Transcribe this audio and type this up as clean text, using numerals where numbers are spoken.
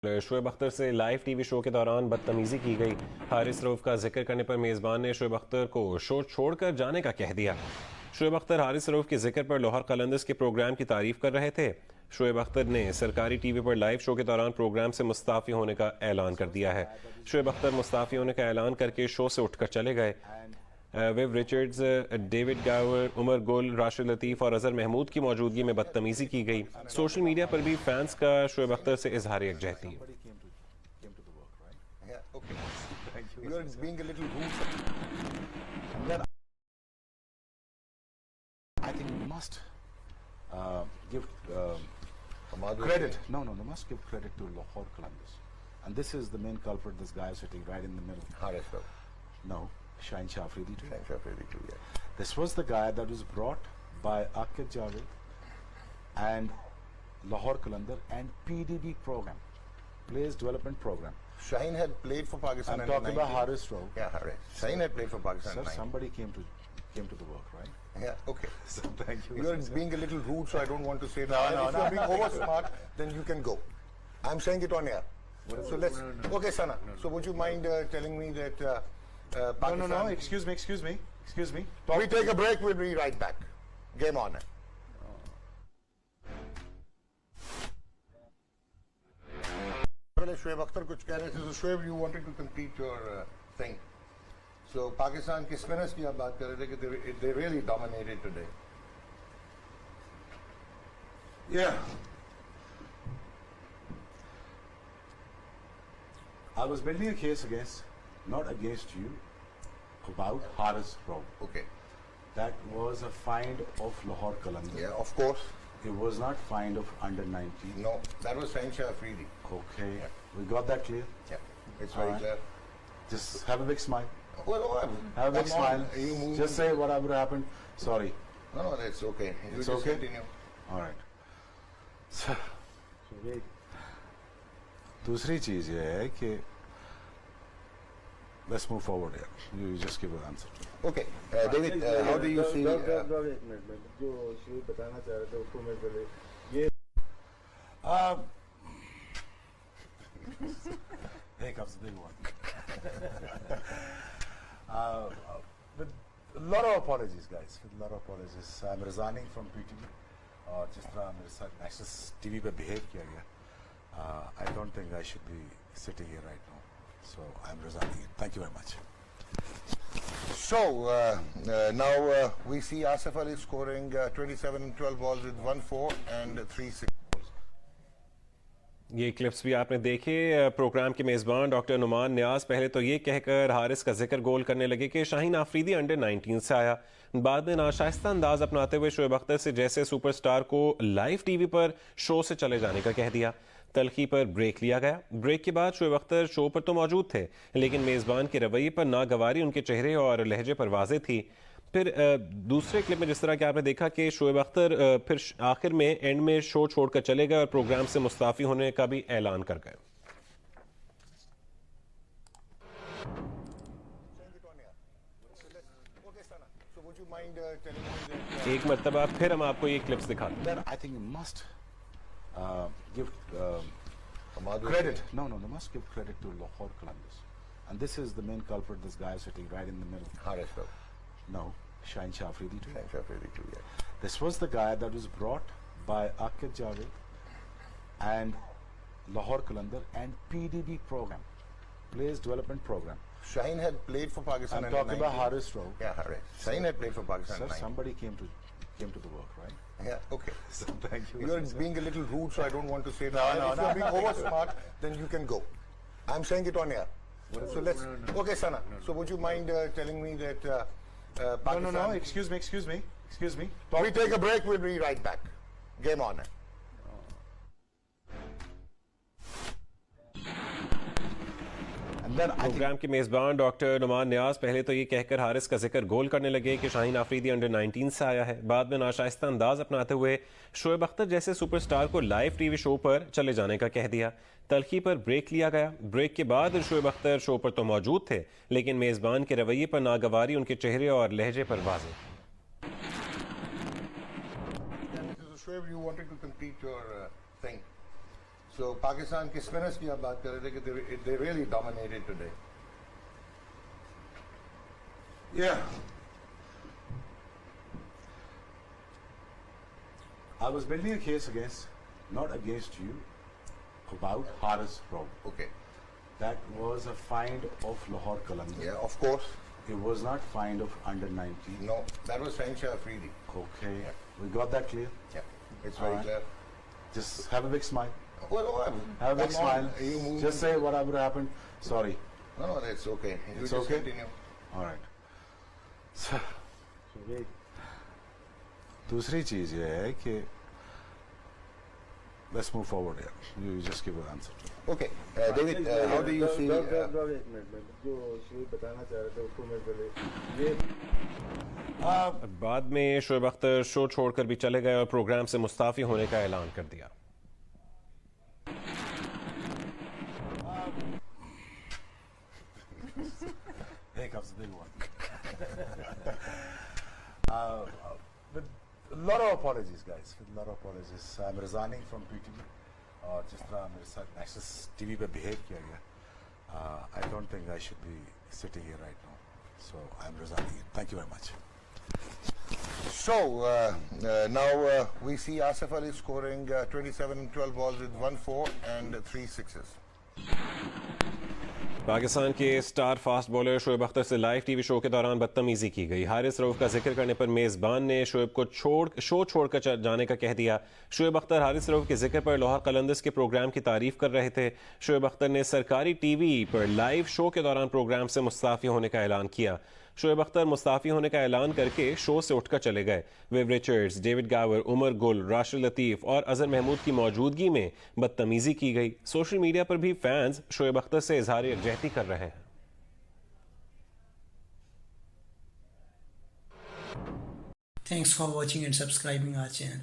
شعیب اختر سے live T V شو کے دوران بدتمیزی کی گئی. حارث رؤف کا ذکر کرنے پر میزبان نے شعیب اختر کو شو چھوڑ کر جانے کا کہہ دیا. شعیب اختر حارث رؤف کے ذکر پر لاہور قلندرز کے پروگرام کی تعریف کر رہے تھے. شعیب اختر نے سرکاری ٹی وی پر لائیو شو کے دوران پروگرام سے مستعفی ہونے کا اعلان کر دیا ہے. شعیب اختر مستعفی ہونے کا اعلان کر کے شو سے اٹھ کر چلے گئے. ویو رچرڈز، ڈیوڈ گاور، عمر گل، راشد لطیف اور اظہر محمود کی موجودگی میں بدتمیزی کی گئی. سوشل میڈیا پر بھی فینس کا شعیب اختر سے اظہار یکجہتی. You are being a little rude. And then I think you must give credit. No, they must give credit to Lahore Qalandars. And this is the main culprit, this guy sitting right in the middle. Harith Rao. No, Shaheen Shah Afridi too. Shaheen Shah Afridi too, yeah. This was the guy that was brought by Aqib Javed and Lahore Qalandar and PDB program, Players Development Program. Shaheen had played for Pakistan. I'm talking about Harith Rao. Yeah, Harith. Shaheen had played for Pakistan. Sir, somebody came to the work, right? Yeah, okay. So thank you. You are being a little rude, so I don't want to say that. If you are being over smart, then you can go. I'm saying it on air. So let's. Okay, Sana. So would you mind telling me that Pakistan? No. Excuse me. We take a break. We'll be right back. Game on. Shoaib Akhtar kuch keh rahe the. So Shoaib, you wanted to complete your thing. So Pakistan ke spinners ki aap baat kar rahe the ki they really dominated today. Yeah. I was building a case not against you, about Harith Rao. Okay. That was a find of Lahore Qalandar. Yeah, of course. It was not find of under 19. No, that was Shaheen Shah Afridi. Okay. Yeah. We got that clear? Yeah, it's very clear. Just have a big smile. Well, have a big smile. Just say whatever happened. Sorry. No, that's okay. It's just okay? Continue. All right. So, دوسری چیز یہ ہے کہ let's move forward here. You just give an answer. Okay. David, how do you see... جو شیخ بتانا چاہ رہے تھے اس کو میں پہلے یہ here comes the big one. With a lot of apologies, guys. With a lot of apologies. I'm resigning from PTV. اور جس طرح میرے ساتھ نیشنل ٹی وی پہ بہیو کیا گیا, I don't think I should be sitting here right now. So I'm resigning it. Thank you very much. So, now we see Asif Ali scoring 27 and 12 balls with 1-4 and 3 6 balls. یہ clips بھی آپ نے دیکھے. Programme کے میزبان doctor Noman نیاز پہلے تو یہ کہہ کر حارث کا ذکر گول کرنے لگے کہ شاہین آفریدی انڈر 19 سے آیا. بعد میں ناشائستہ انداز اپناتے ہوئے شعیب اختر سے جیسے سپر سٹار کو لائیو ٹی وی پر شو سے چلے جانے کا کہہ دیا. تلخی پر بریک لیا گیا. بریک کے بعد شعیب اختر شو پر تو موجود تھے لیکن میزبان کے رویے پر ناگواری ان کے چہرے اور لہجے پر واضح تھی. پھر دوسرے کلپ میں جس طرح کہ آپ نے دیکھا کہ شعیب اختر پھر آخر میں اینڈ میں شو چھوڑ کر چلے گئے اور پروگرام سے مستعفی ہونے کا بھی اعلان کر گئے. ایک مرتبہ پھر ہم آپ کو یہ کلپس دکھاتے ہیں. I think you must give credit. No, they must give credit to Lahore Qalandars. And this is the main culprit, this guy sitting right in the middle. Harith Rao. No, Shaheen Shah Afridi too. Shaheen Shah Afridi too, yeah. This was the guy that was brought by Aqib Javed and Lahore Qalandar and PDB program, Players Development Program. Shaheen had played for Pakistan. I'm talking about Harith Rao. Yeah, Harith. Shaheen had played for Pakistan. Sir, somebody came to the work, right? Yeah, okay. So thank you. You are being a little rude, so I don't want to say that. If you are being over smart, then you can go. I'm saying it on air. So let's. Okay, Sana. So would you mind telling me that Pakistan? No. Excuse me. We take a break. We'll be right back. Game on. پروگرام کے میزبان doctor Noman نیاز پہلے تو یہ کہہ کر حارث کا ذکر گول کرنے لگے کہ شاہین آفریدی انڈر 19 سے آیا ہے. بعد میں ناشائستہ انداز اپناتے ہوئے شعیب اختر جیسے سپر سٹار کو لائیو ٹی وی شو پر چلے جانے کا کہہ دیا. تلخی پر بریک لیا گیا. بریک کے بعد شعیب اختر شو پر تو موجود تھے لیکن میزبان کے رویے پر ناگواری ان کے چہرے اور لہجے پر واضح. Shoaib, you wanted to complete your thing. So Pakistan के spinners की आप बात कर रहे थे कि they really dominated today. Yeah. I was building a case not against you, about Haris Rauf. Okay. That was a find of Lahore Qalandars. Yeah, of course. It was not find of under 19. No, that was Shahenshaह Afridi. Okay. We got that clear. Yeah, it's very Alright. clear. Just have a big smile. Well, Have a big come smile. on, you move. Just say whatever happened. Sorry. No, it's okay. You It's just okay? continue. All right. دوسری چیز یہ ہے کہ let's move forward here. You just give an answer to it. Okay, David, how do you see? ایک minute میں جو شعیب بتانا چاہ رہے تھے اس کو میں پہلے یہ بعد میں شعیب اختر شو چھوڑ کر بھی چلے گئے اور پروگرام سے مستعفی ہونے کا اعلان کر دیا. Here comes the big one. With a lot of apologies, guys. With a lot of apologies. I'm resigning from PTV. جس طرح میرے ساتھ نیکسس ٹی وی پہ بہیو کیا گیا, I don't think I should be sitting here right now. So I'm resigning it. Thank you very much. So now we see Asif Ali scoring 27 in 12 balls with 1-4 and 3 sixes. Pakistan کے star fast bowler Shoaib Akhtar سے live T V شو کے دوران بدتمیزی کی گئی. حارث رؤف کا ذکر کرنے پر میزبان نے شعیب کو شو چھوڑ کر جانے کا کہہ دیا. شعیب اختر حارث رؤف کے ذکر پر لاہور قلندرز کے پروگرام کی تعریف کر رہے تھے. شعیب اختر نے سرکاری ٹی وی پر لائیو شو کے دوران پروگرام سے مستعفی ہونے کا اعلان کیا. شعیب اختر مستعفی ہونے کا اعلان کر کے شو سے اٹھ کر چلے گئے. ویو رچرڈز, ڈیوڈ گاور, عمر گل, راشد لطیف اور اظہر محمود کی موجودگی میں بدتمیزی کی گئی. سوشل میڈیا پر بھی فینز شعیب اختر سے اظہار یکجہتی کر رہے ہیں. Thanks for watching and subscribing our channel.